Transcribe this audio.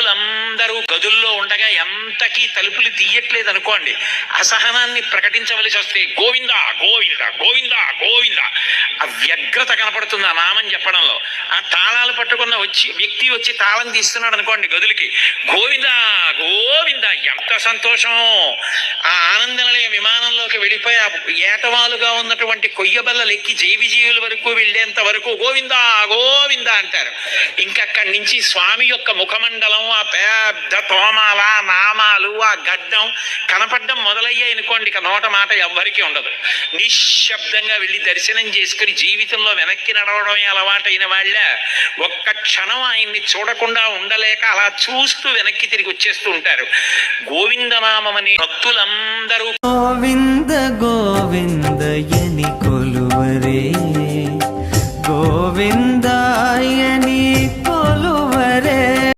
భక్తులందరూ గదుల్లో ఉండగా ఎంతకీ తలుపులు తీయట్లేదు అనుకోండి, అసహనాన్ని ప్రకటించవలసి వస్తే గోవింద గోవింద గోవింద గోవింద ఆ వ్యగ్రత కనపడుతుంది ఆ నామం చెప్పడంలో. ఆ తాళాలు పట్టుకున్న వ్యక్తి వచ్చి తాళం తీస్తున్నాడు అనుకోండి గదులకి, గోవింద గోవింద ఎంత సంతోషం. ఆ ఆనందనిలయ విమానంలోకి వెళ్ళిపోయి ఆ ఏటవాలుగా ఉన్నటువంటి కొయ్యబల్లలు ఎక్కి జైవిజీవుల వరకు వెళ్ళేంత వరకు గోవింద గోవింద అంటారు. ఇంకక్కడి నుంచి స్వామి యొక్క ముఖమండలం, ఆ పెద్ద తోమాల నామాలు, ఆ గడ్డం కనపడ్డం మొదలయ్యాయి అనుకోండి, ఇక నోట మాట ఎవ్వరికీ ఉండదు. నిశ్శబ్దంగా వెళ్ళి దర్శనం చేసుకుని జీవితంలో వెనక్కి నడవడమే అలవాటైన వాళ్ళ ఒక్క క్షణం ఆయన్ని చూడకుండా ఉండలేక అలా చూస్తూ వెనక్కి తిరిగి వచ్చేస్తూ ఉంటారు. గోవిందనామని భక్తులందరూ గోవింద గోవింద ఎని కొలువరే